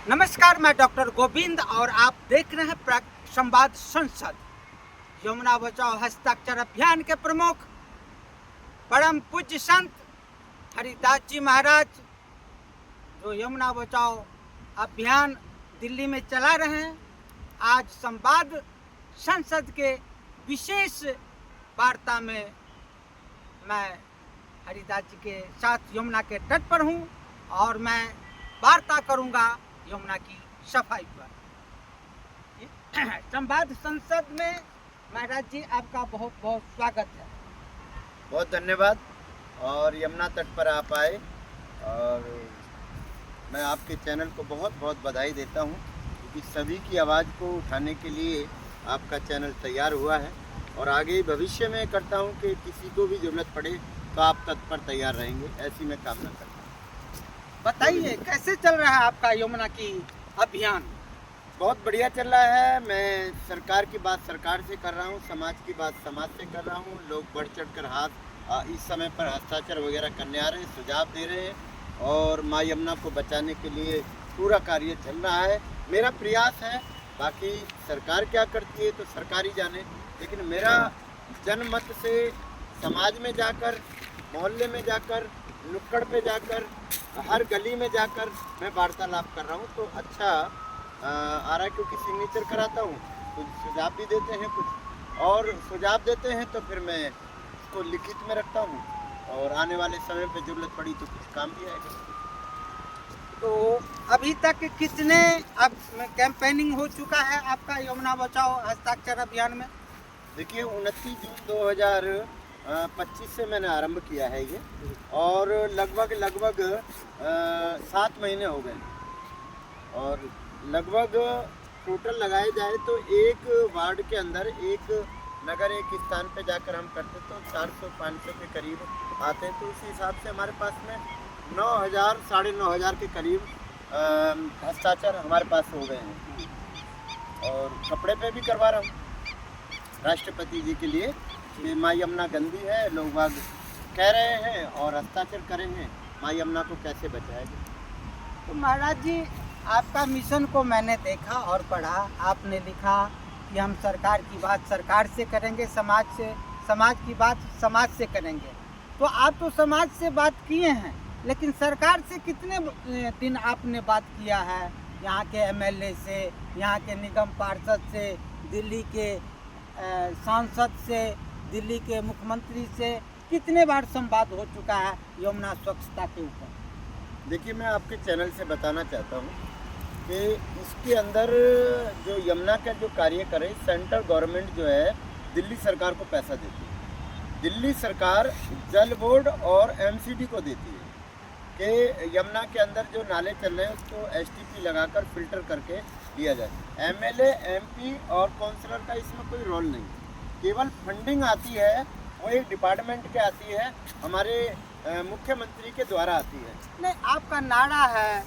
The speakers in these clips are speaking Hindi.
नमस्कार, मैं डॉक्टर गोविंद और आप देख रहे हैं संवाद संसद। यमुना बचाओ हस्ताक्षर अभियान के प्रमुख परम पूज्य संत हरिदास जी महाराज जो यमुना बचाओ अभियान दिल्ली में चला रहे हैं, आज संवाद संसद के विशेष वार्ता में मैं हरिदास जी के साथ यमुना के तट पर हूँ और मैं वार्ता करूँगा यमुना की सफाई पर। संवाद संसद में महाराज जी आपका बहुत बहुत स्वागत है। बहुत धन्यवाद। और यमुना तट पर आप आए और मैं आपके चैनल को बहुत बहुत बधाई देता हूं, क्योंकि सभी की आवाज़ को उठाने के लिए आपका चैनल तैयार हुआ है और आगे भविष्य में करता हूं कि किसी को भी ज़रूरत पड़े तो आप तत्पर तैयार रहेंगे, ऐसी मैं कामना करता हूं। बताइए कैसे चल रहा है आपका यमुना की अभियान? बहुत बढ़िया चल रहा है। मैं सरकार की बात सरकार से कर रहा हूँ, समाज की बात समाज से कर रहा हूँ। लोग बढ़ चढ़ कर हाथ इस समय पर हस्ताक्षर वगैरह करने आ रहे हैं, सुझाव दे रहे हैं और माँ यमुना को बचाने के लिए पूरा कार्य चल रहा है। मेरा प्रयास है, बाकी सरकार क्या करती है तो सरकार ही जाने, लेकिन मेरा जनमत से समाज में जाकर, मोहल्ले में जाकर, नुक्कड़ पे जाकर, हर गली में जाकर मैं वार्तालाप कर रहा हूँ तो अच्छा आ रहा है, क्योंकि सिग्नेचर कराता हूँ, कुछ सुझाव भी देते हैं, कुछ और सुझाव देते हैं तो फिर मैं इसको लिखित में रखता हूँ और आने वाले समय पे जरूरत पड़ी तो कुछ काम भी आएगा। तो अभी तक कितने अब कैंपेनिंग हो चुका है आपका यमुना बचाओ हस्ताक्षर अभियान में? देखिए 29 जून 2025 से मैंने आरंभ किया है ये और लगभग 7 महीने हो गए और लगभग टोटल लगाए जाए तो एक वार्ड के अंदर, एक नगर, एक स्थान पे जाकर हम करते तो 400-500 के करीब आते हैं। तो उसी हिसाब से हमारे पास में 9,000 साढ़े 9,000 के करीब हस्ताक्षर हमारे पास हो गए हैं। और कपड़े पे भी करवा रहा हूँ राष्ट्रपति जी के लिए कि माँ यमुना गंदी है, लोग बाग कह रहे हैं और हस्ताक्षर करें हैं माँ यमुना को कैसे बचाएंगे। तो महाराज जी, आपका मिशन को मैंने देखा और पढ़ा। आपने लिखा कि हम सरकार की बात सरकार से करेंगे, समाज की बात समाज से करेंगे। तो आप तो समाज से बात किए हैं, लेकिन सरकार से कितने दिन आपने बात किया है? यहाँ के एमएलए से, यहाँ के निगम पार्षद से, दिल्ली के सांसद से, दिल्ली के मुख्यमंत्री से कितने बार संवाद हो चुका है यमुना स्वच्छता के ऊपर? देखिए, मैं आपके चैनल से बताना चाहता हूँ कि इसके अंदर जो यमुना का जो कार्य करे, सेंट्रल गवर्नमेंट जो है दिल्ली सरकार को पैसा देती है। दिल्ली सरकार जल बोर्ड और एमसीडी को देती है कि यमुना के अंदर जो नाले चल रहे हैं उसको एसटीपी लगाकर फिल्टर करके दिया जाए। एमएलए, एमपी और काउंसलर का इसमें कोई रोल नहीं, केवल फंडिंग आती है, वो एक डिपार्टमेंट के आती है, हमारे मुख्यमंत्री के द्वारा आती है। नहीं, आपका नारा है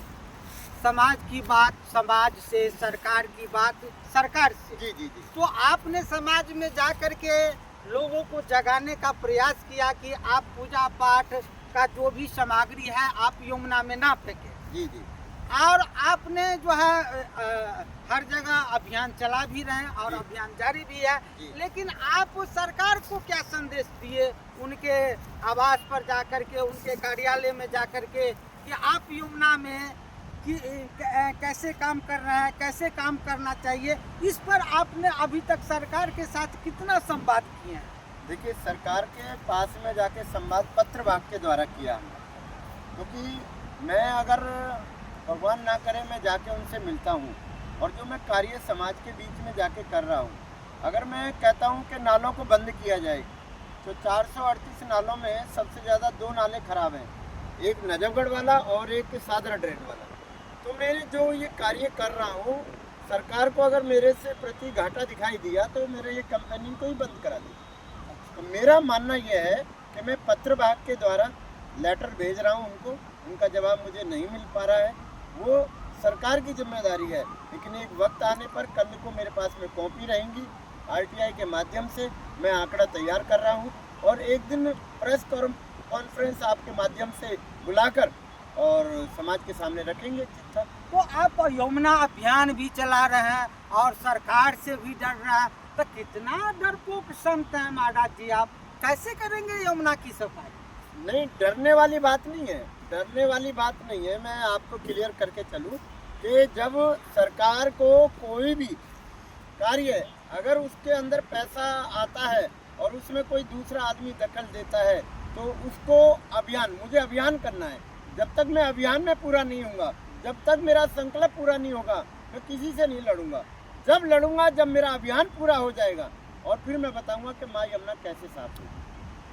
समाज की बात समाज से, सरकार की बात सरकार से। जी जी जी। तो आपने समाज में जा कर के लोगों को जगाने का प्रयास किया कि आप पूजा पाठ का जो भी सामग्री है आप यमुना में ना फेंके। जी जी। और आपने जो है हर जगह अभियान चला भी रहे हैं और अभियान जारी भी है, लेकिन आप सरकार को क्या संदेश दिए उनके आवास पर जाकर के, उनके कार्यालय में जाकर के, कि आप यमुना में कि कैसे काम कर रहे हैं, कैसे काम करना चाहिए? इस पर आपने अभी तक सरकार के साथ कितना संवाद किए हैं? देखिए, सरकार के पास में जाके संवाद पत्र वाक के द्वारा किया हमने, क्योंकि मैं अगर भगवान ना करे मैं जाके उनसे मिलता हूँ और जो मैं कार्य समाज के बीच में जाके कर रहा हूँ, अगर मैं कहता हूँ कि नालों को बंद किया जाए तो 438 नालों में सबसे ज़्यादा 2 नाले खराब हैं, एक नजफगढ़ वाला और एक सादरा ड्रेन वाला। तो मैं जो ये कार्य कर रहा हूँ, सरकार को अगर मेरे से प्रति घाटा दिखाई दिया तो मेरे ये कंपनी को ही बंद करा दी। तो मेरा मानना यह है कि मैं पत्र वाहक के द्वारा लेटर भेज रहा हूँ उनको, उनका जवाब मुझे नहीं मिल पा रहा है, वो सरकार की जिम्मेदारी है। लेकिन एक वक्त आने पर कल को मेरे पास में कॉपी रहेंगी, आरटीआई के माध्यम से मैं आंकड़ा तैयार कर रहा हूँ और एक दिन प्रेस कॉन्फ्रेंस आपके माध्यम से बुलाकर और समाज के सामने रखेंगे चिट्ठा। तो आप यमुना अभियान भी चला रहे हैं और सरकार से भी डर रहा है, तो कितना डरपोक संत हैं महाराज जी, आप कैसे करेंगे यमुना की सफाई? नहीं, डरने वाली बात नहीं है, डरने वाली बात नहीं है। मैं आपको क्लियर करके चलूं कि जब सरकार को कोई भी कार्य, अगर उसके अंदर पैसा आता है और उसमें कोई दूसरा आदमी दखल देता है, तो उसको मुझे अभियान करना है। जब तक मैं अभियान में पूरा नहीं होऊंगा, जब तक मेरा संकल्प पूरा नहीं होगा, मैं किसी से नहीं लड़ूंगा। जब लड़ूंगा, जब मेरा अभियान पूरा हो जाएगा, और फिर मैं बताऊंगा कि माँ यमुना कैसे साफ होगी।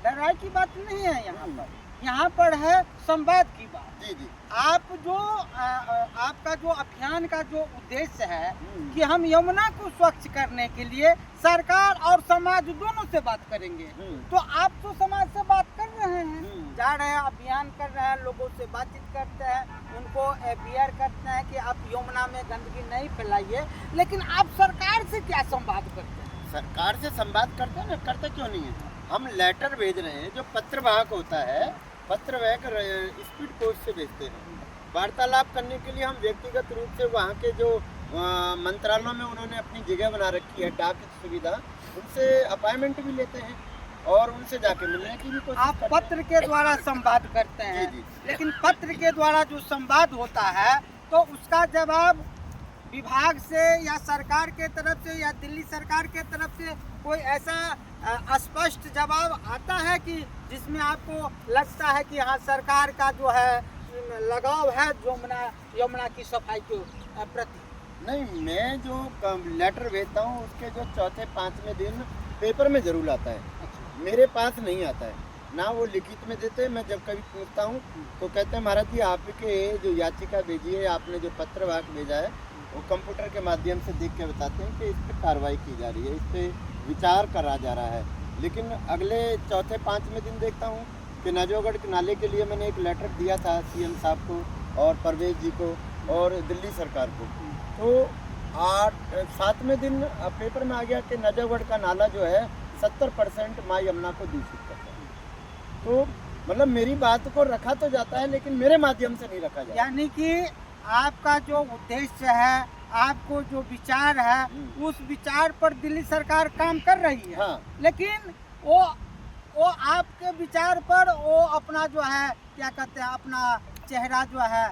लड़ाई की बात नहीं है यहाँ पर है संवाद की बात। जी जी। आप जो आपका जो अभियान का जो उद्देश्य है कि हम यमुना को स्वच्छ करने के लिए सरकार और समाज दोनों से बात करेंगे, तो आप तो समाज से बात कर रहे हैं, जा रहे हैं, अभियान कर रहे हैं, लोगों से बातचीत करते हैं, उनको अवेयर करते हैं कि आप यमुना में गंदगी नहीं फैलाइए, लेकिन आप सरकार से क्या संवाद करते हैं? सरकार से संवाद करते हैं ना, करते क्यों नहीं है? हम लेटर भेज रहे हैं, जो पत्रवाहक होता है, पत्रवाहक स्पीड पोस्ट से भेजते हैं। वार्तालाप करने के लिए हम व्यक्तिगत रूप से वहाँ के जो मंत्रालयों में उन्होंने अपनी जगह बना रखी है, डाक सुविधा, उनसे अपॉइंटमेंट भी लेते हैं और उनसे जाके मिलने की भी कोशिश आप करते पत्र के द्वारा संवाद करते हैं। जी, जी। लेकिन पत्र के द्वारा जो संवाद होता है, तो उसका जवाब विभाग से या सरकार के तरफ से या दिल्ली सरकार के तरफ से कोई ऐसा स्पष्ट जवाब आता है कि जिसमें आपको लगता है कि हाँ, सरकार का जो है लगाव है यमुना की सफाई के प्रति? नहीं, मैं जो लेटर भेजता हूँ उसके जो चौथे पाँचवें दिन पेपर में जरूर आता है, मेरे पास नहीं आता है ना। वो लिखित में देते हैं। मैं जब कभी पूछता हूँ तो कहते हैं महाराज जी, आपके जो याचिका भेजी है, आपने जो पत्रवाहक भेजा है, वो कंप्यूटर के माध्यम से देख के बताते हैं कि इस पर कार्रवाई की जा रही है, इस पर विचार करा जा रहा है। लेकिन अगले चौथे पाँचवें दिन देखता हूँ कि नजोगढ़ के नाले के लिए मैंने एक लेटर दिया था सीएम साहब को और परवेज जी को और दिल्ली सरकार को, तो 7वें दिन पेपर में आ गया कि नजोगढ़ का नाला जो है 70% माँ यमुना को दूषित करता है। तो मतलब मेरी बात को रखा तो जाता है, लेकिन मेरे माध्यम से नहीं रखा जाता। यानी कि आपका जो उद्देश्य है, आपको जो विचार है, उस विचार पर दिल्ली सरकार काम कर रही है। हाँ। लेकिन वो आपके विचार पर वो अपना जो है क्या कहते हैं, अपना चेहरा जो है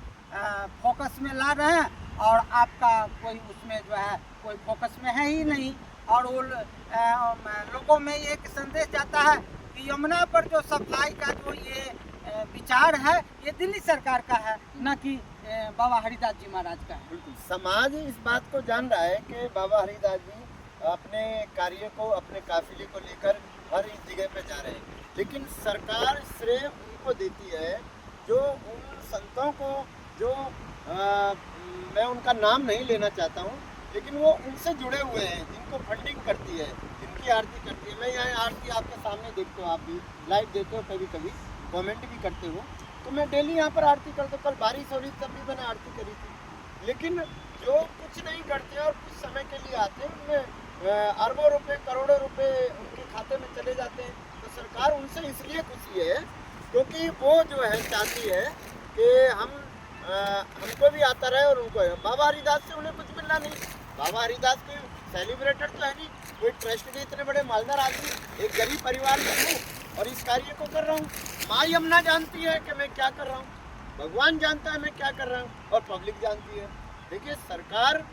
फोकस में ला रहे हैं, और आपका कोई उसमें जो है कोई फोकस में है ही नहीं। और वो लोगों में एक संदेश जाता है कि यमुना पर जो सफाई का जो ये विचार है, ये दिल्ली सरकार का है, न कि बाबा हरिदास जी महाराज का है। बिल्कुल, समाज इस बात को जान रहा है कि बाबा हरिदास जी अपने कार्य को, अपने काफिले को लेकर हर इस जगह पे जा रहे हैं, लेकिन सरकार श्रेय उनको देती है जो उन संतों को, जो मैं उनका नाम नहीं लेना चाहता हूँ, लेकिन वो उनसे जुड़े हुए हैं, जिनको फंडिंग करती है, जिनकी आरती करती है। मैं यहाँ आरती आपके सामने देखते हो, आप भी लाइव देते हो, कभी कभी कमेंट भी करते हो, तो मैं डेली यहाँ पर आरती करता हूँ। कल बारिश हो रही तब भी मैंने आरती करी थी। लेकिन जो कुछ नहीं करते और कुछ समय के लिए आते हैं, उनमें अरबों रुपए, करोड़ों रुपए उनके खाते में चले जाते हैं। तो सरकार उनसे इसलिए खुशी है क्योंकि वो जो है चाहती है कि हमको भी आता रहे और उनको। बाबा हरिदास से उन्हें कुछ मिलना नहीं। बाबा हरिदास कोई सेलिब्रेटर तो है नहीं, कोई ट्रस्ट के इतने बड़े मालदार आदमी, एक गरीब परिवार में हूँ और इस कार्य को कर रहा हूँ। माँ यमुना जानती है कि मैं क्या कर रहा हूँ, भगवान जानता है मैं क्या कर रहा हूँ, और पब्लिक जानती है। देखिए, सरकार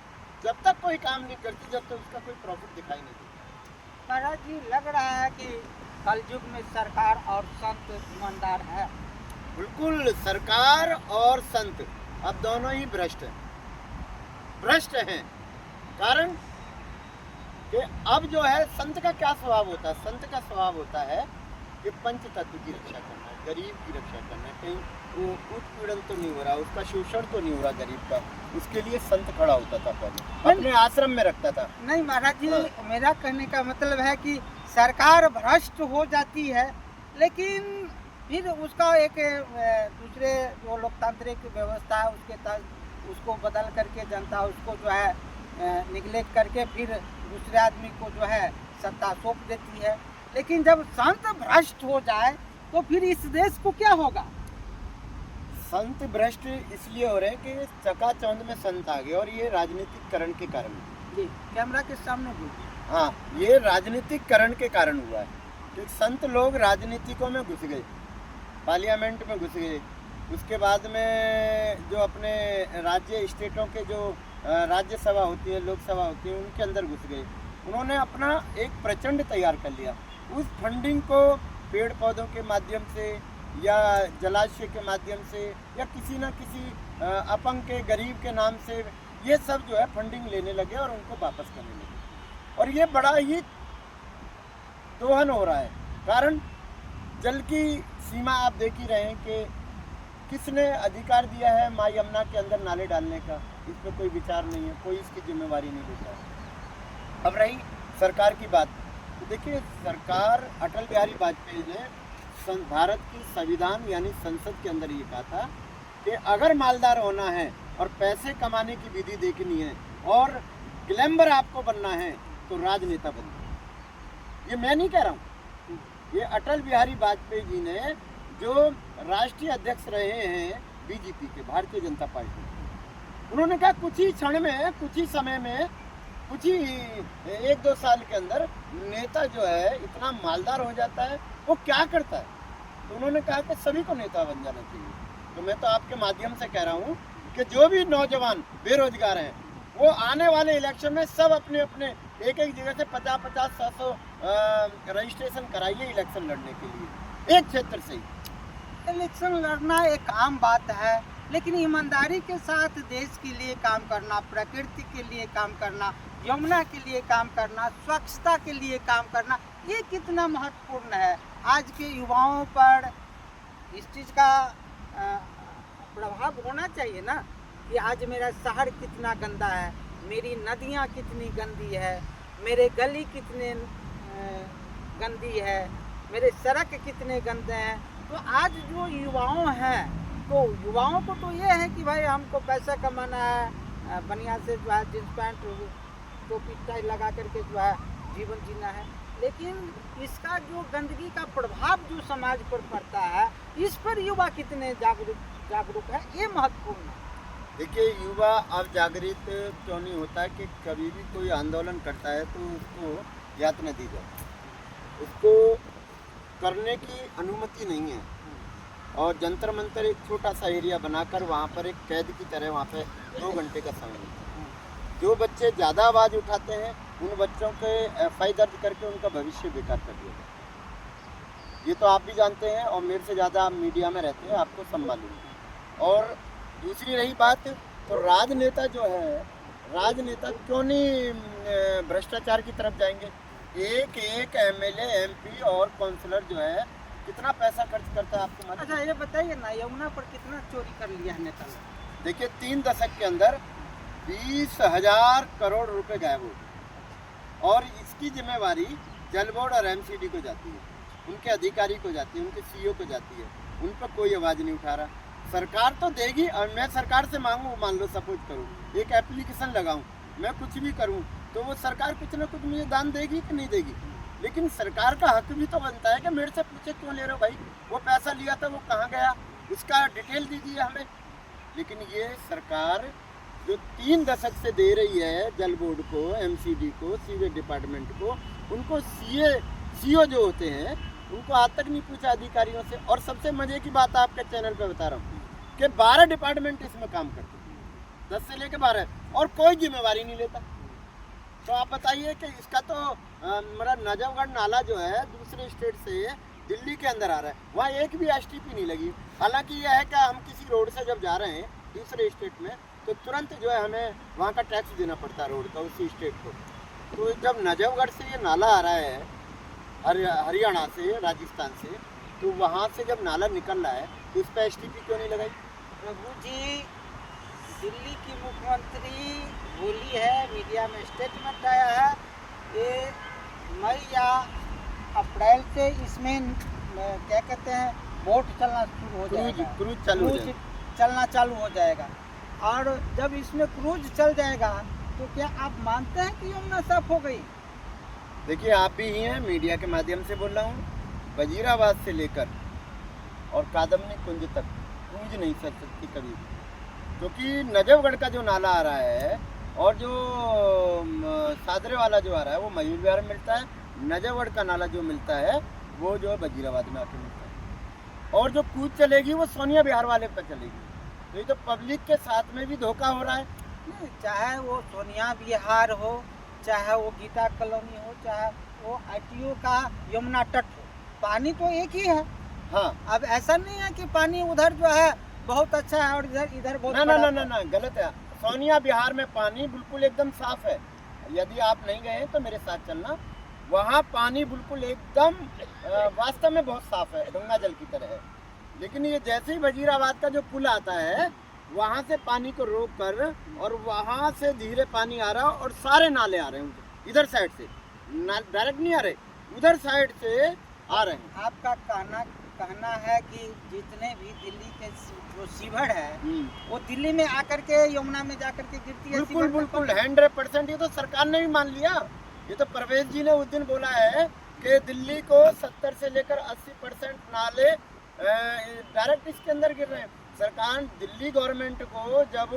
जब तक कोई काम नहीं करती, जब तक उसका कोई प्रॉफिट दिखाई नहीं देता। महाराज जी, लग रहा है कि कलयुग में सरकार और संत ईमानदार है। बिल्कुल, सरकार और संत अब दोनों ही भ्रष्ट हैं, भ्रष्ट हैं। कारण कि अब जो है, संत का क्या स्वभाव होता है? संत का स्वभाव होता है कि पंच तत्व की रक्षा करना है, गरीब की रक्षा करना है, कहीं वो उत्पीड़न तो नहीं हो रहा, उसका शोषण तो नहीं हो रहा गरीब का, उसके लिए संत खड़ा होता था, पहले अपने आश्रम में रखता था। नहीं महाराज जी, मेरा कहने का मतलब है कि सरकार भ्रष्ट हो जाती है, लेकिन फिर उसका एक दूसरे जो लोकतांत्रिक व्यवस्था है उसके तहत उसको बदल करके जनता उसको जो है निगलेक्ट करके फिर दूसरे आदमी को जो है सत्ता सौंप देती है। लेकिन जब संत भ्रष्ट हो जाए तो फिर इस देश को क्या होगा? संत भ्रष्ट इसलिए हो रहे हैं कि चकाचौंध में संत आ गए और ये राजनीतिकरण के कारण। जी कैमरा के सामने भी। हाँ, ये राजनीतिकरण के कारण हुआ है कि संत लोग राजनीतिकों में घुस गए, पार्लियामेंट में घुस गए, उसके बाद में जो अपने राज्य स्टेटों के जो राज्यसभा होती है, लोकसभा होती है, उनके अंदर घुस गए। उन्होंने अपना एक प्रचंड तैयार कर लिया। उस फंडिंग को पेड़ पौधों के माध्यम से या जलाशय के माध्यम से या किसी न किसी अपंग के गरीब के नाम से ये सब जो है फंडिंग लेने लगे और उनको वापस करने लगे। और ये बड़ा ही दोहन हो रहा है। कारण जल की सीमा आप देख ही रहे हैं कि किसने अधिकार दिया है माँ यमुना के अंदर नाले डालने का, इस पर कोई विचार नहीं है, कोई इसकी जिम्मेवारी नहीं लेता है। अब रही सरकार की बात, तो देखिए सरकार अटल बिहारी वाजपेयी ने भारत की संविधान यानी संसद के अंदर ये कहा था कि अगर मालदार होना है और पैसे कमाने की विधि देखनी है और ग्लैमर आपको बनना है तो राजनेता बनिए। ये मैं नहीं कह रहा हूँ, ये अटल बिहारी वाजपेयी जी ने जो राष्ट्रीय अध्यक्ष रहे हैं बीजेपी के, भारतीय जनता पार्टी, उन्होंने कहा कुछ ही क्षण में, कुछ ही समय में, कुछ ही 1-2 साल के अंदर नेता जो है इतना मालदार हो जाता है। वो क्या करता है? तो उन्होंने कहा कि सभी को नेता बन जाना चाहिए। तो मैं तो आपके माध्यम से कह रहा हूँ कि जो भी नौजवान बेरोजगार हैं वो आने वाले इलेक्शन में सब अपने अपने एक जगह से 50-50, 100 रजिस्ट्रेशन कराइए इलेक्शन लड़ने के लिए, एक क्षेत्र से ही। इलेक्शन लड़ना एक आम बात है, लेकिन ईमानदारी के साथ देश के लिए काम करना, प्रकृति के लिए काम करना, यमुना के लिए काम करना, स्वच्छता के लिए काम करना, ये कितना महत्वपूर्ण है। आज के युवाओं पर इस चीज़ का प्रभाव होना चाहिए ना कि आज मेरा शहर कितना गंदा है, मेरी नदियाँ कितनी गंदी है, मेरे गली कितने गंदी है, मेरे सड़क कितने गंदे हैं। तो आज जो युवाओं हैं, तो युवाओं को तो ये है कि भाई हमको पैसा कमाना है, बढ़िया से जो है जींस पैंट टोपी टाई लगा करके जो है जीवन जीना है, लेकिन इसका जो गंदगी का प्रभाव जो समाज पर पड़ता है, इस पर युवा कितने जागरूक है, ये महत्वपूर्ण है। देखिए युवा अब जागृत क्यों नहीं होता है कि कभी भी कोई आंदोलन करता है तो उसको यातना दी जाए, उसको करने की अनुमति नहीं है। और जंतर मंतर एक छोटा सा एरिया बनाकर वहाँ पर एक कैद की तरह वहाँ पे 2 घंटे का समय है। जो बच्चे ज़्यादा आवाज़ उठाते हैं उन बच्चों के FI दर्ज करके उनका भविष्य बेकार कर दिया जाता है। ये तो आप भी जानते हैं और मेरे से ज़्यादा आप मीडिया में रहते हैं, आपको सब मालूम है। और दूसरी रही बात, तो राजनेता जो है, राजनेता क्यों नहीं भ्रष्टाचार की तरफ जाएंगे? एक MLA, MP और काउंसलर जो है कितना पैसा खर्च करता है आपको मालूम? अच्छा ये बताइए ना, यमुना पर कितना चोरी कर लिया है नेता ने? देखिए 3 दशक के अंदर 20,000 करोड़ रुपए गायब हो गए और इसकी जिम्मेवारी जल बोर्ड और MCD को जाती है, उनके अधिकारी को जाती है, उनके CEO को जाती है। उन पर कोई आवाज़ नहीं उठा रहा। सरकार तो देगी, और मैं सरकार से मांगूँ, मान लो सपोज करूँ, एक एप्लीकेशन लगाऊँ, मैं कुछ भी करूँ तो वो सरकार कुछ ना कुछ मुझे दान देगी कि नहीं देगी? लेकिन सरकार का हक भी तो बनता है कि मेरे से पूछे क्यों ले रहे हो भाई, वो पैसा लिया था वो कहाँ गया, उसका डिटेल दीजिए हमें। लेकिन ये सरकार जो 3 दशक से दे रही है जल बोर्ड को, MCD को, सीवेज डिपार्टमेंट को, उनको CEO जो होते हैं उनको आज तक नहीं पूछा अधिकारियों से। और सबसे मजे की बात आपके चैनल पे बता रहा हूँ कि 12 डिपार्टमेंट इसमें काम करते हैं, 10 से लेकर 12, और कोई जिम्मेवारी नहीं लेता। तो आप बताइए कि इसका तो मेरा नजफगढ़ नाला जो है दूसरे स्टेट से दिल्ली के अंदर आ रहा है, वहाँ एक भी STP नहीं लगी। हालांकि यह है कि हम किसी रोड से जब जा रहे हैं दूसरे स्टेट में तो तुरंत जो है हमें वहाँ का टैक्स देना पड़ता है रोड का, उसी स्टेट को। तो जब नजफगढ़ से ये नाला आ रहा है हरियाणा से, राजस्थान से, तो वहाँ से जब नाला निकल रहा है तो उस पर STP क्यों नहीं लगाई? प्रभु जी, दिल्ली की मुख्यमंत्री बोली है, मीडिया में स्टेटमेंट आया है कि मई या अप्रैल से इसमें क्या कहते हैं बोट चलना शुरू हो जाएगा, क्रूज चलना चालू हो जाएगा। और जब इसमें क्रूज चल जाएगा तो क्या आप मानते हैं कि यमुना साफ हो गई? देखिए आप भी ही हैं, मीडिया के माध्यम से बोल रहा हूँ, वजीराबाद से लेकर और कादम्बनी कुंज तक गूंज नहीं सकती कभी भी, क्योंकि नजफगढ़ का जो नाला आ रहा है और जो सादरे वाला जो आ रहा है वो मयूर विहार में मिलता है, नजफगढ़ का नाला जो मिलता है वो जो है वजीराबाद में आके मिलता है, और जो कूद चलेगी वो सोनिया विहार वाले पर चलेगी। तो ये तो पब्लिक के साथ में भी धोखा हो रहा है। नहीं, चाहे वो सोनिया विहार हो, चाहे वो गीता कॉलोनी हो, चाहे वो ITO का यमुना तट हो, पानी तो एक ही है। हाँ, अब ऐसा नहीं है कि पानी उधर जो है बहुत अच्छा है और इधर बहुत ना ना ना खराब ना है। ना, गलत है। सोनिया विहार में पानी बिल्कुल एकदम साफ है, यदि आप नहीं गए हैं तो मेरे साथ चलना, वहाँ पानी बिल्कुल एकदम वास्तव में बहुत साफ है, गंगा जल की तरह है। लेकिन ये जैसे ही वजीराबाद का जो पुल आता है वहाँ से पानी को रोक कर और वहाँ से धीरे पानी आ रहा और सारे नाले आ रहे हैं इधर साइड से, डायरेक्ट नहीं आ रहे, उधर साइड से आ रहे हैं। आपका कहना है कि जितने भी दिल्ली के जो सीवर है वो दिल्ली में आकर के यमुना में जाकर के गिरती है। बिल्कुल बिल्कुल 100%। ये तो सरकार ने भी मान लिया। ये तो परवेज जी ने उस दिन बोला है कि दिल्ली को 70 से लेकर 80% नाले डायरेक्ट इसके अंदर गिर रहे हैं। सरकार दिल्ली गवर्नमेंट को जब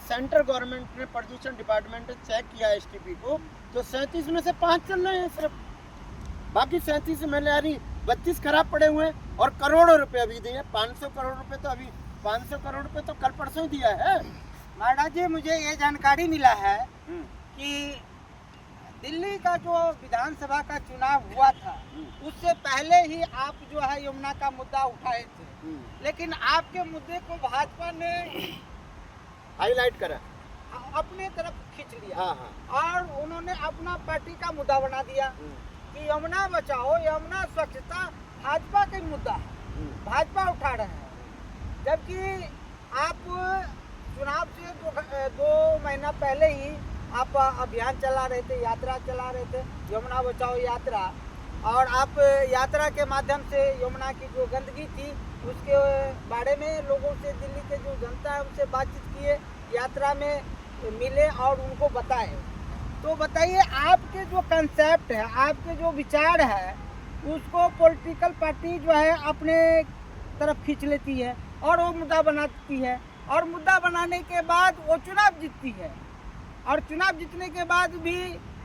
सेंट्रल गवर्नमेंट ने प्रदूषण डिपार्टमेंट ने चेक किया STP को, तो 37 में से 5 चल रहे हैं सिर्फ, बाकी 37 में यानी 32 खराब पड़े हुए हैं। और करोड़ों रुपए अभी दिए, 500 करोड़ रुपए तो अभी 500 करोड़ रुपए तो कल परसों ही दिया है। महाराज जी, मुझे ये जानकारी मिला है कि दिल्ली का जो विधानसभा का चुनाव हुआ था उससे पहले ही आप जो है यमुना का मुद्दा उठाए थे, लेकिन आपके मुद्दे को भाजपा ने हाईलाइट करा, अपने तरफ खींच लिया। हाँ हाँ, और उन्होंने अपना पार्टी का मुद्दा बना दिया कि यमुना बचाओ, यमुना स्वच्छता भाजपा का मुद्दा है, भाजपा उठा रहे हैं। जबकि आप चुनाव से 2 महीना पहले ही आप अभियान चला रहे थे, यात्रा चला रहे थे, यमुना बचाओ यात्रा, और आप यात्रा के माध्यम से यमुना की जो गंदगी थी उसके बारे में लोगों से, दिल्ली के जो जनता है उनसे बातचीत किए, यात्रा में मिले और उनको बताए। तो बताइए, आपके जो कंसेप्ट है, आपके जो विचार है, उसको पॉलिटिकल पार्टी जो है अपने तरफ खींच लेती है और वो मुद्दा बनाती है, और मुद्दा बनाने के बाद वो चुनाव जीतती है, और चुनाव जीतने के बाद भी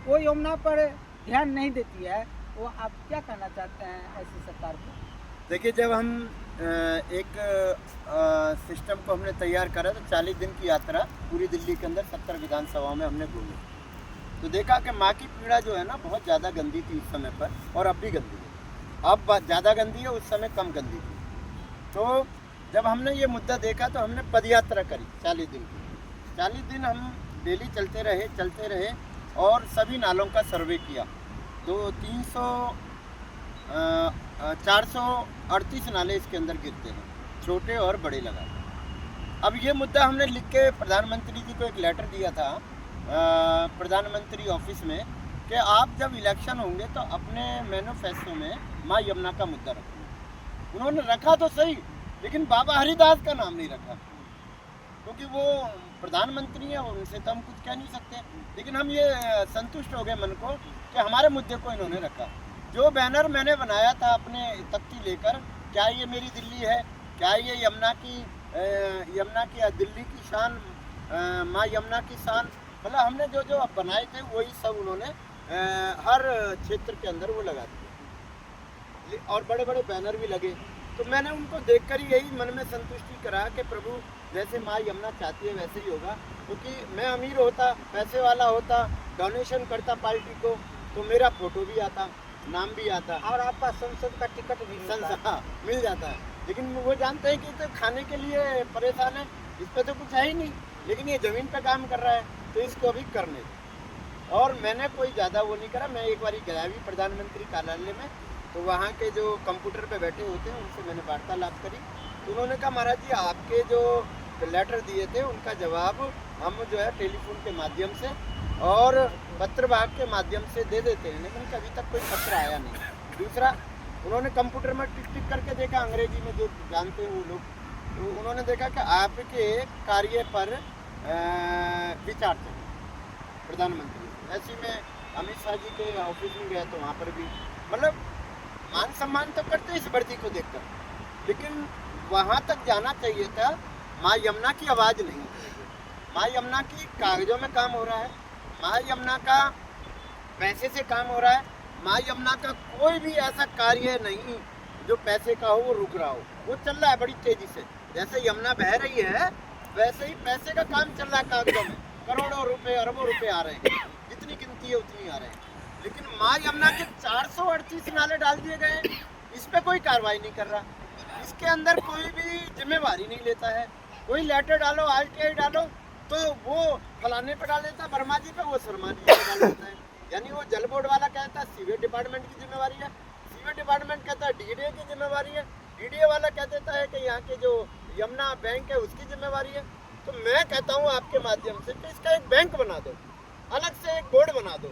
वो यमुना पर ध्यान नहीं देती है। वो आप क्या कहना चाहते हैं ऐसी सरकार को? देखिए, जब हम एक सिस्टम को हमने तैयार करा तो 40 दिन की यात्रा पूरी दिल्ली के अंदर 70 विधानसभाओं में हमने घूमी, तो देखा कि माँ की पीड़ा जो है ना बहुत ज़्यादा गंदी थी उस समय पर, और अब भी गंदी है। अब ज़्यादा गंदी है, उस समय कम गंदी थी। तो जब हमने ये मुद्दा देखा तो हमने पदयात्रा करी 40 दिन की। 40 दिन हम डेली चलते रहे और सभी नालों का सर्वे किया। तो 438 नाले इसके अंदर गिरते हैं, छोटे और बड़े लगा। अब ये मुद्दा हमने लिख के प्रधानमंत्री जी को एक लेटर दिया था प्रधानमंत्री ऑफिस में कि आप जब इलेक्शन होंगे तो अपने मैनिफेस्टो में माँ यमुना का मुद्दा रखें। उन्होंने रखा तो सही, लेकिन बाबा हरिदास का नाम नहीं रखा, क्योंकि वो प्रधानमंत्री हैं, उनसे तो हम कुछ कह नहीं सकते। लेकिन हम ये संतुष्ट हो गए मन को कि हमारे मुद्दे को इन्होंने रखा। जो बैनर मैंने बनाया था अपने तख्ती लेकर, क्या ये मेरी दिल्ली है, क्या ये यमुना की दिल्ली की शान, माँ यमुना की शान, मतलब हमने जो जो बनाए थे वही सब उन्होंने हर क्षेत्र के अंदर वो लगा दिए, और बड़े बड़े बैनर भी लगे। तो मैंने उनको देखकर ही यही मन में संतुष्टि करा कि प्रभु जैसे माँ यमुना चाहती है वैसे ही होगा। क्योंकि मैं अमीर होता, पैसे वाला होता, डोनेशन करता पार्टी को, तो मेरा फोटो भी आता, नाम भी आता, और आपका संसद का टिकट भी मिल जाता है। लेकिन वो जानते हैं कि तो खाने के लिए परेशान है, इस पर तो कुछ है ही नहीं, लेकिन ये ज़मीन पे काम कर रहा है तो इसको भी करने दो। और मैंने कोई ज़्यादा वो नहीं करा। मैं एक बार गया भी प्रधानमंत्री कार्यालय में, तो वहाँ के जो कंप्यूटर पे बैठे होते हैं उनसे मैंने वार्तालाप करी। तो उन्होंने कहा, महाराज जी आपके जो लेटर दिए थे उनका जवाब हम जो है टेलीफोन के माध्यम से और पत्र वाहक के माध्यम से दे देते हैं, लेकिन अभी तक कोई पत्र आया नहीं। दूसरा, उन्होंने कंप्यूटर में टिक टिक करके देखा, अंग्रेजी में जो जानते हैं वो लोग, तो उन्होंने देखा कि आपके कार्य पर विचार चाहिए प्रधानमंत्री। ऐसे में अमित शाह जी के ऑफिस में गया तो वहाँ पर भी मतलब मान सम्मान तो करते हैं इस वर्दी को देखकर, लेकिन वहाँ तक जाना चाहिए था। माँ यमुना की आवाज़ नहीं है, माँ यमुना की कागजों में काम हो रहा है, माँ यमुना का पैसे से काम हो रहा है, माँ यमुना का कोई भी ऐसा कार्य नहीं जो पैसे का हो वो रुक रहा हो, वो चल रहा है बड़ी तेजी से। जैसे यमुना बह रही है वैसे ही पैसे का काम चल रहा है कागजों में, करोड़ों रुपए अरबों रुपए आ रहे हैं, जितनी गिनती है उतनी आ रहे हैं। लेकिन माँ यमुना के 438 नाले डाल दिए गए, इस पे कोई कार्रवाई नहीं कर रहा, इसके अंदर कोई भी जिम्मेवारी नहीं लेता है। कोई लेटर डालो, RTI डालो तो वो फलाने पे डाल देता है, वर्मा जी पे, वो शर्मा जी पे डाल देता है। यानी वो जल बोर्ड वाला कहता है सीवेज डिपार्टमेंट की जिम्मेवारी है, सीवेज डिपार्टमेंट कहता है DDA की जिम्मेवारी है, DDA वाला कह देता है कि यहाँ के जो यमुना बैंक है उसकी जिम्मेवारी है। तो मैं कहता हूँ आपके माध्यम से कि इसका एक बैंक बना दो, अलग से एक बोर्ड बना दो,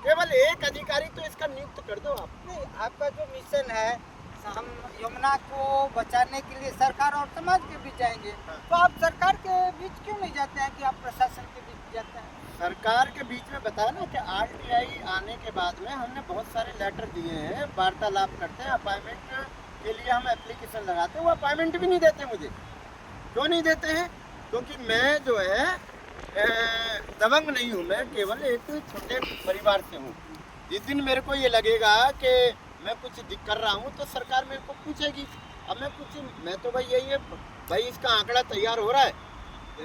केवल एक अधिकारी तो इसका नियुक्त कर दो आप। नहीं, आपका जो मिशन है हम यमुना को बचाने के लिए सरकार और समाज के बीच जाएंगे, तो आप सरकार के बीच क्यों नहीं जाते हैं कि आप प्रशासन के बीच जाते हैं? सरकार के बीच में बताया ना कि RTI आने के बाद में हमने बहुत सारे लेटर दिए हैं, वार्तालाप करते हैं, अपॉइंटमेंट के लिए हम एप्लीकेशन लगाते हैं, वो अपॉइंटमेंट भी नहीं देते मुझे। क्यों नहीं देते हैं? क्योंकि मैं जो है दबंग नहीं हूँ, मैं केवल एक छोटे परिवार से हूँ। जिस दिन मेरे को ये लगेगा कि मैं कुछ कर रहा हूँ तो सरकार मेरे को पूछेगी। अब मैं तो भाई यही है भाई, इसका आंकड़ा तैयार हो रहा है,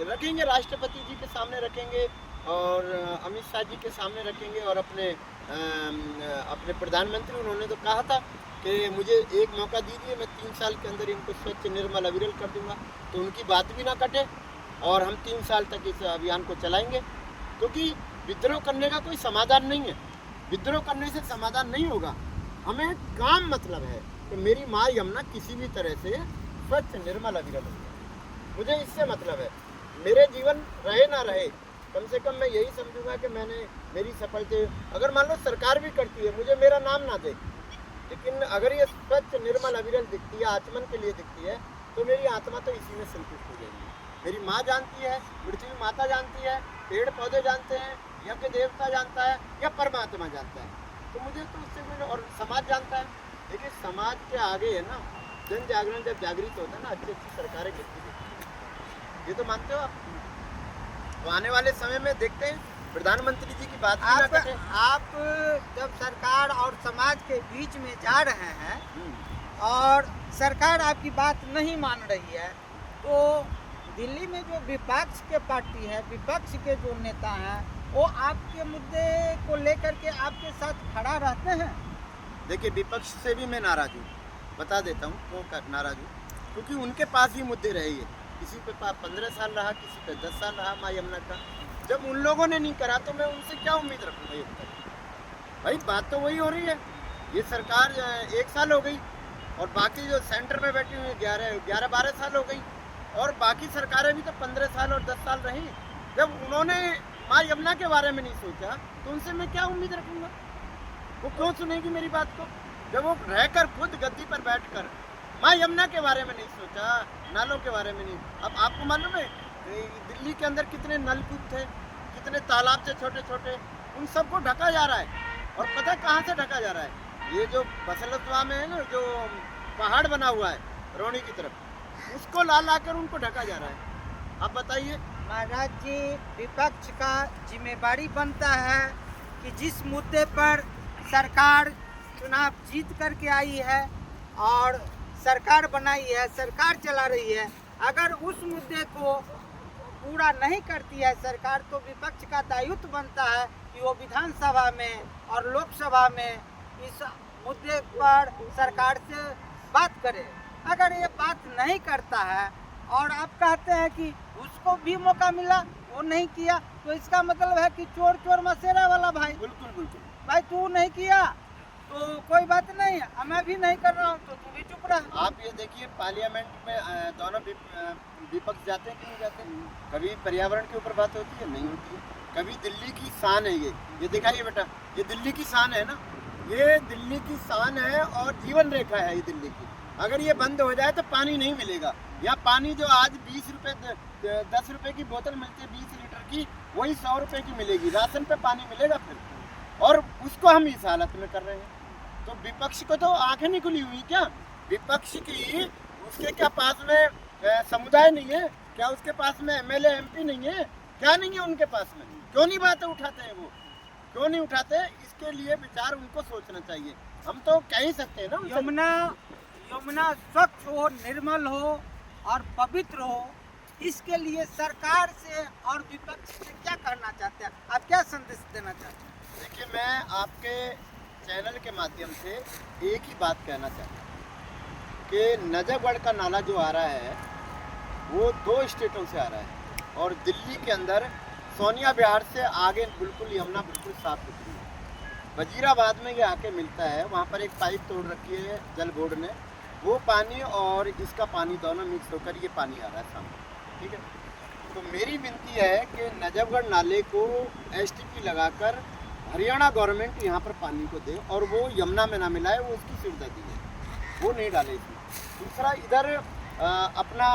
रखेंगे राष्ट्रपति जी के सामने रखेंगे और अमित शाह जी के सामने रखेंगे और अपने प्रधानमंत्री, उन्होंने तो कहा था कि मुझे एक मौका दीजिए, मैं 3 साल के अंदर इनको स्वच्छ निर्मल अविरल कर दूंगा। तो उनकी बात भी ना कटे और हम 3 साल तक इस अभियान को चलाएंगे, क्योंकि विद्रोह करने का कोई समाधान नहीं है, विद्रोह करने से समाधान नहीं होगा। हमें काम मतलब है कि मेरी माँ यमुना किसी भी तरह से स्वच्छ निर्मल अविरल हो, मुझे इससे मतलब है। मेरे जीवन रहे ना रहे, कम से कम मैं यही समझूंगा कि मैंने मेरी सफलता, अगर मान लो सरकार भी करती है, मुझे मेरा नाम ना दे, लेकिन अगर ये स्वच्छ निर्मल अविरल दिखती है, आचमन के लिए दिखती है, तो मेरी आत्मा तो इसी में संतुष्ट हो जाएगी। मेरी माँ जानती है, पृथ्वी माता जानती है, पेड़ पौधे जानते हैं, यज्ञ देवता जानता है या परमात्मा जानता है, तो मुझे तो उससे कोई, और समाज जानता है। देखिए समाज के आगे है ना, जन जागरण जब जागृत होता है ना, अच्छी अच्छी सरकारें गिरती है, ये तो मानते हो आप। तो आने वाले समय में देखते हैं प्रधानमंत्री जी की बात आप जब सरकार और समाज के बीच में जा रहे हैं और सरकार आपकी बात नहीं मान रही है, तो दिल्ली में जो विपक्ष के पार्टी है, विपक्ष के जो नेता हैं, वो आपके मुद्दे को लेकर के आपके साथ खड़ा रहते हैं? देखिए विपक्ष से भी मैं नाराज हूँ, बता देता हूँ क्यों नाराज हूँ, क्योंकि उनके पास भी मुद्दे रहे हैं, किसी पे 15 साल रहा, किसी पे 10 साल रहा माँ यमुना का। जब उन लोगों ने नहीं करा तो मैं उनसे क्या उम्मीद रखूँगा? भाई बात तो वही हो रही है, ये सरकार 1 साल हो गई और बाकी जो सेंटर में बैठी हुई 11-12 साल हो गई, और बाकी सरकारें भी तो 15 साल और 10 साल रही। जब उन्होंने माँ यमुना के बारे में नहीं सोचा तो उनसे मैं क्या उम्मीद रखूँगा? वो क्यों सुनेगी मेरी बात को? जब वो रहकर खुद गद्दी पर बैठकर माँ यमुना के बारे में नहीं सोचा, नालों के बारे में नहीं। अब आपको मालूम है दिल्ली के अंदर कितने नलकूप थे, कितने तालाब थे छोटे छोटे, उन सबको ढका जा रहा है। और पता कहाँ से ढका जा रहा है? ये जो बसलतवा में है ना, जो पहाड़ बना हुआ है रोहनी की तरफ, उसको ला कर उनको ढका जा रहा है। आप बताइए। महाराज जी, विपक्ष का जिम्मेवारी बनता है कि जिस मुद्दे पर सरकार चुनाव जीत करके आई है और सरकार बनाई है, सरकार चला रही है, अगर उस मुद्दे को पूरा नहीं करती है सरकार, तो विपक्ष का दायित्व बनता है कि वो विधानसभा में और लोकसभा में इस मुद्दे पर सरकार से बात करे। अगर ये बात नहीं करता है और आप कहते हैं कि उसको भी मौका मिला, वो नहीं किया, तो इसका मतलब है कि चोर चोर मसेरा वाला भाई। बिल्कुल बिल्कुल भाई तू नहीं किया तो कोई बात नहीं, मैं भी नहीं कर रहा हूँ तो तू भी चुप रहा। आप ये देखिए पार्लियामेंट में दोनों विपक्ष जाते हैं कि नहीं जाते? कभी पर्यावरण के ऊपर बात होती है? नहीं होती है। कभी दिल्ली की शान है ये दिखाइए बेटा, ये दिल्ली की शान है ना, ये दिल्ली की शान है और जीवन रेखा है ये दिल्ली की। अगर ये बंद हो जाए तो पानी नहीं मिलेगा। या पानी जो आज 20 रुपये 10 रुपये की बोतल मिलती है 20 लीटर की, वही 100 रुपये की मिलेगी। राशन पे पानी मिलेगा फिर, और उसको हम इस हालत में कर रहे हैं। तो विपक्ष को तो आंखें नहीं खुली हुई क्या? विपक्ष की उसके क्या पास में समुदाय नहीं है? क्या उसके पास में एमएलए एमपी नहीं है? क्या नहीं है उनके पास में? क्यों नहीं बातें उठाते हैं वो? क्यों नहीं उठाते? इसके लिए विचार उनको सोचना चाहिए। हम तो कह ही सकते हैं ना उनसे। यमुना स्वच्छ हो, निर्मल हो और पवित्र हो, इसके लिए सरकार से और विपक्ष से क्या करना चाहते हैं? आप क्या संदेश देना चाहते हैं? देखिए, मैं आपके चैनल के माध्यम से एक ही बात कहना चाहता हूँ कि नजफगढ़ का नाला जो आ रहा है वो 2 स्टेटों से आ रहा है, और दिल्ली के अंदर सोनिया विहार से आगे बिल्कुल यमुना बिल्कुल साफ सुथरी है। वजीराबाद में ये आके मिलता है, वहाँ पर एक पाइप तोड़ रखी है जल बोर्ड ने, वो पानी और इसका पानी दोनों मिक्स होकर ये पानी आ रहा है सामने, ठीक है। तो मेरी विनती है कि नजफगढ़ नाले को एसटीपी लगाकर हरियाणा गवर्नमेंट यहाँ पर पानी को दे, और वो यमुना में ना मिलाए, वो उसकी सुविधा दी है, वो नहीं डाले इसमें। दूसरा, इधर अपना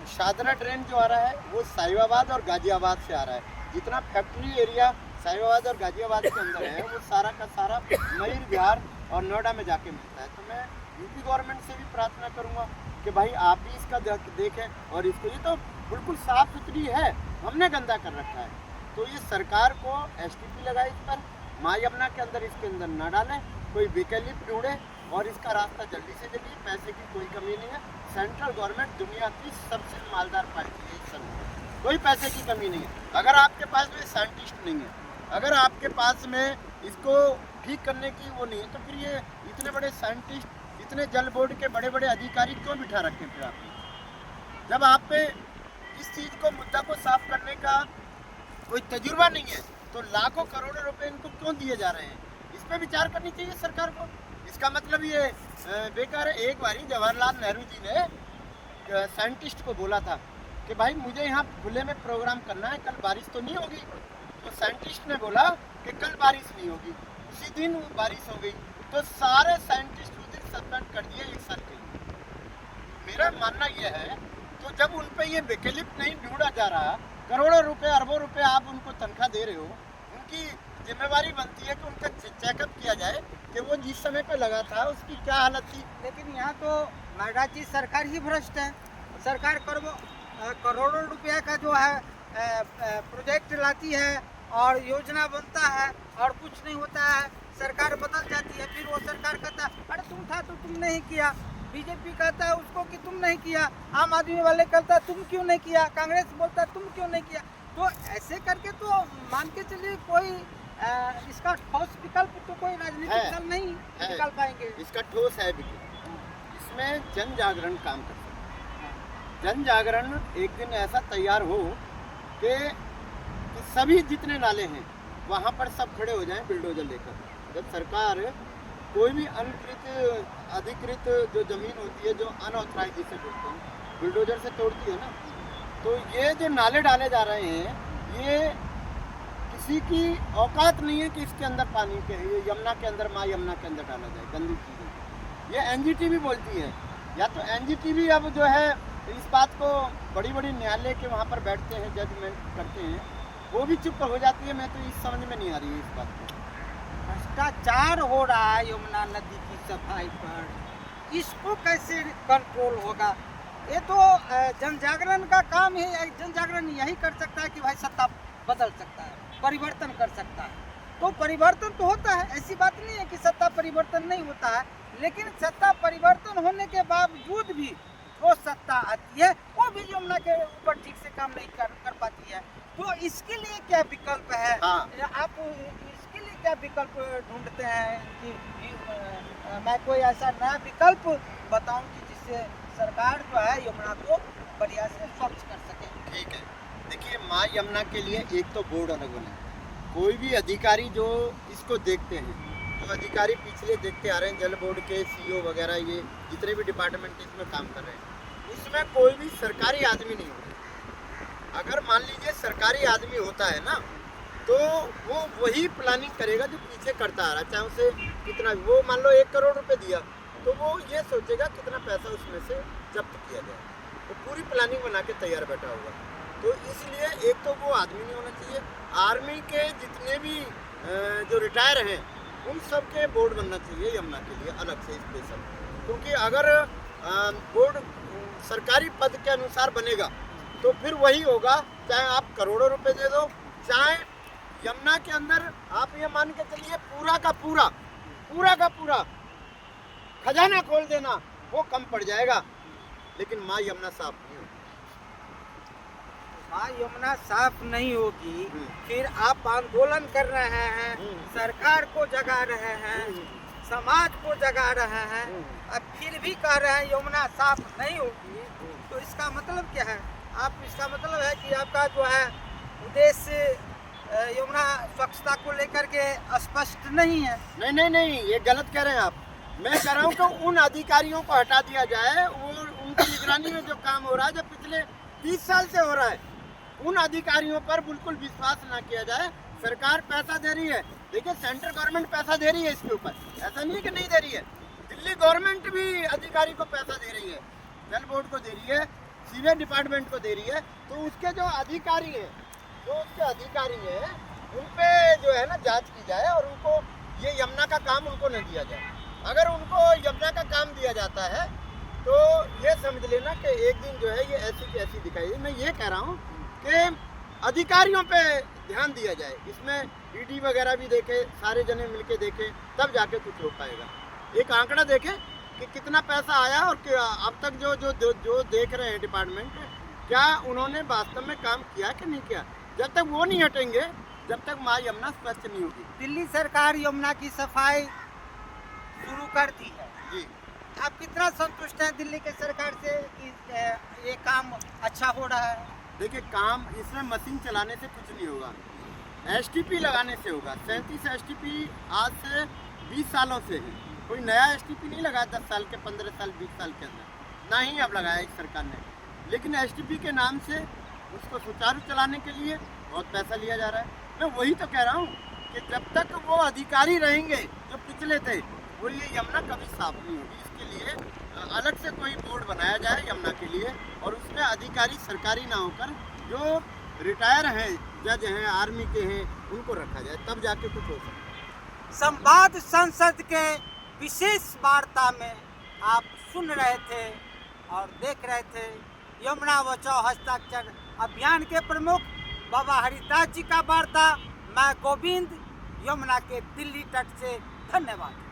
शादरा ड्रेन जो आ रहा है वो साहिबाबाद और गाजियाबाद से आ रहा है। जितना फैक्ट्री एरिया साहिबाबाद और गाजियाबाद के अंदर है वो सारा का सारा मयूर विहार और नोएडा में जाके मिलता है। तो मैं यूपी गवर्नमेंट से भी प्रार्थना करूँगा कि भाई आप भी इसका देखें, और इसको, ये तो बिल्कुल साफ़ सुथरी है, हमने गंदा कर रखा है। तो ये सरकार को एसटीपी लगाए इस पर, माँ यमुना के अंदर इसके अंदर न डालें, कोई वैकल्पिक ढूंढे, और इसका रास्ता जल्दी से जल्दी, पैसे की कोई कमी नहीं है। सेंट्रल गवर्नमेंट दुनिया की सबसे मालदार पार्टी है इस समय, कोई पैसे की कमी नहीं है। अगर आपके पास में साइंटिस्ट नहीं है, अगर आपके पास में इसको ठीक करने की वो नहीं है, तो फिर ये इतने बड़े साइंटिस्ट, इतने जल बोर्ड के बड़े बड़े अधिकारी क्यों बिठा रखे हैं? फिर आपने, जब आप पे इस चीज़ को, मुद्दा को साफ करने का कोई तजुर्बा नहीं है, तो लाखों करोड़ों रुपए इनको क्यों दिए जा रहे हैं? इस पर विचार करनी चाहिए सरकार को। इसका मतलब ये बेकार है। एक बारी जवाहरलाल नेहरू जी ने साइंटिस्ट को बोला था कि भाई मुझे यहाँ खुले में प्रोग्राम करना है, कल बारिश तो नहीं होगी? तो साइंटिस्ट ने बोला कि कल बारिश नहीं होगी। उसी दिन वो बारिश हो गई, तो सारे साइंटिस्ट उस दिन सस्पेंड कर दिए 1 साल के लिए। मेरा मानना यह है, तो जब उन पर ये वैकल्पिक नहीं ढूंढा जा रहा, करोड़ों रुपए अरबों रुपए आप उनको तनख्वाह दे रहे हो, उनकी जिम्मेवारी बनती है कि उनका चेकअप किया जाए कि वो जिस समय पे लगा था उसकी क्या हालत थी। लेकिन यहाँ तो महाराज जी सरकार ही भ्रष्ट है। सरकार करोड़ों रुपया का जो है प्रोजेक्ट लाती है और योजना बनता है और कुछ नहीं होता है। सरकार बदल जाती है, फिर वो सरकार कहता है अरे तुम था तो तुम नहीं किया, बीजेपी कहता है उसको कि तुम नहीं किया, आम आदमी वाले कहता है तुम क्यों नहीं किया, कांग्रेस बोलता है तुम क्यों नहीं किया। तो ऐसे करके तो मान के चलिए कोई इसका ठोस विकल्प तो कोई राजनीतिक दल नहीं निकाल पाएंगे। इसका ठोस है विकल्प, इसमें जन जागरण काम कर सकता है। जन जागरण एक दिन ऐसा तैयार हो कि सभी जितने नाले हैं वहाँ पर सब खड़े हो जाएं बिल्डोजर लेकर। जब सरकार कोई भी अधिकृत जो जमीन होती है, जो अनऑथराइज जिसे बोलते हैं, बिल्डोजर से तोड़ती है ना, तो ये जो नाले डाले जा रहे हैं, ये किसी की औकात नहीं है कि इसके अंदर पानी के, ये यमुना के अंदर, माँ यमुना के अंदर डाला जाए गंदी चीज़ें। ये एनजीटी भी बोलती है, या तो एनजीटी भी अब जो है इस बात को बड़ी बड़ी न्यायालय के वहाँ पर बैठते हैं, जजमेंट करते हैं, वो भी चुप हो जाती है। मैं तो इस समझ में नहीं आ रही है इस बात को। भ्रष्टाचार हो रहा है यमुना नदी की सफाई पर, इसको कैसे कंट्रोल होगा? ये तो जन जागरण का काम है। जन जागरण यही कर सकता है कि भाई सत्ता बदल सकता है, परिवर्तन कर सकता है। तो परिवर्तन तो होता है, ऐसी बात नहीं है कि सत्ता परिवर्तन नहीं होता है, लेकिन सत्ता परिवर्तन होने के बावजूद भी वो सत्ता आती है, वो भी यमुना के ऊपर ठीक से काम नहीं कर पाती है। तो इसके लिए क्या विकल्प है? आप इसके लिए क्या विकल्प ढूंढते हैं कि मैं कोई ऐसा नया विकल्प बताऊं कि जिससे सरकार जो है यमुना को बढ़िया से स्वच्छ कर सके? ठीक है, देखिए, माँ यमुना के लिए एक तो बोर्ड अलग बना है। कोई भी अधिकारी जो इसको देखते हैं, जो अधिकारी पिछले देखते आ रहे हैं, जल बोर्ड के सीईओ वगैरह, ये जितने भी डिपार्टमेंट इसमें काम कर रहे हैं, उसमें कोई भी सरकारी आदमी नहीं होता। अगर मान लीजिए सरकारी आदमी होता है ना, तो वो वही प्लानिंग करेगा जो पीछे करता आ रहा है, चाहे उसे कितना, वो मान लो 1 करोड़ रुपए दिया, तो वो ये सोचेगा कितना पैसा उसमें से जब्त किया जाए, तो पूरी प्लानिंग बना के तैयार बैठा होगा। तो इसलिए एक तो वो आदमी नहीं होना चाहिए। आर्मी के जितने भी जो रिटायर हैं, उन सब के बोर्ड बनना चाहिए यमुना के लिए अलग से स्पेशल। क्योंकि अगर बोर्ड सरकारी पद के अनुसार बनेगा तो फिर वही होगा, चाहे आप करोड़ों रुपए दे दो, चाहे यमुना के अंदर आप ये मान के चलिए पूरा का पूरा खजाना खोल देना, वो कम पड़ जाएगा, लेकिन माँ यमुना साफ नहीं होगी। माँ यमुना साफ नहीं होगी, फिर आप आंदोलन कर रहे हैं, सरकार को जगा रहे हैं, समाज को जगा रहे हैं, अब फिर भी कह रहे हैं यमुना साफ नहीं होगी, तो इसका मतलब क्या है? इसका मतलब है कि आपका जो है उद्देश्य यमुना स्वच्छता को लेकर के स्पष्ट नहीं है। नहीं, ये गलत कह रहे हैं आप। मैं कह रहा हूँ कि उन अधिकारियों को हटा दिया जाए, वो उनकी निगरानी में जो काम हो रहा है, जो पिछले 30 साल से हो रहा है, उन अधिकारियों पर बिल्कुल विश्वास ना किया जाए। सरकार पैसा दे रही है, देखिए सेंट्रल गवर्नमेंट पैसा दे रही है इसके ऊपर, ऐसा नहीं कि नहीं दे रही है। दिल्ली गवर्नमेंट भी अधिकारी को पैसा दे रही है, जल बोर्ड को दे रही है, सीवेज डिपार्टमेंट को दे रही है, तो उसके जो अधिकारी हैं उन पे जो है ना जांच की जाए और उनको ये यमुना का काम उनको न दिया जाए। अगर उनको यमुना का काम दिया जाता है तो ये समझ लेना कि एक दिन जो है ये ऐसी की ऐसी दिखाई दे। मैं ये कह रहा हूँ कि अधिकारियों पे ध्यान दिया जाए, इसमें ईडी वगैरह भी देखे, सारे जने मिलके देखें, तब जाके कुछ हो पाएगा। एक आंकड़ा देखें कि कितना पैसा आया और अब तक जो देख रहे हैं डिपार्टमेंट, क्या उन्होंने वास्तव में काम किया कि नहीं किया। जब तक वो नहीं हटेंगे, जब तक माँ यमुना स्वच्छ नहीं होगी। दिल्ली सरकार यमुना की सफाई शुरू कर दी है जी, आप कितना संतुष्ट हैं दिल्ली के सरकार से कि ये काम अच्छा हो रहा है? देखिए काम इसमें मशीन चलाने से कुछ नहीं होगा, एसटीपी लगाने से होगा। 37 एसटीपी आज से 20 सालों से है, कोई नया एसटीपी नहीं लगाया 10 साल के, 15 साल, 20 साल के अंदर, ना ही अब लगाया इस सरकार ने। लेकिन एसटीपी के नाम से उसको सुचारू चलाने के लिए बहुत पैसा लिया जा रहा है। मैं वही तो कह रहा हूँ कि जब तक वो अधिकारी रहेंगे जो पिछले थे, वो ये यमुना कभी साफ नहीं होगी। इसके लिए अलग से कोई बोर्ड बनाया जाए यमुना के लिए, और उसमें अधिकारी सरकारी ना होकर जो रिटायर हैं, जज हैं, आर्मी के हैं, उनको रखा जाए, तब जाके कुछ हो सकता है। संवाद संसद के विशेष वार्ता में आप सुन रहे थे और देख रहे थे यमुना बचाओ हस्ताक्षर अभियान के प्रमुख बाबा हरिदास जी का वार्ता। मैं गोविंद, यमुना के दिल्ली तट से, धन्यवाद।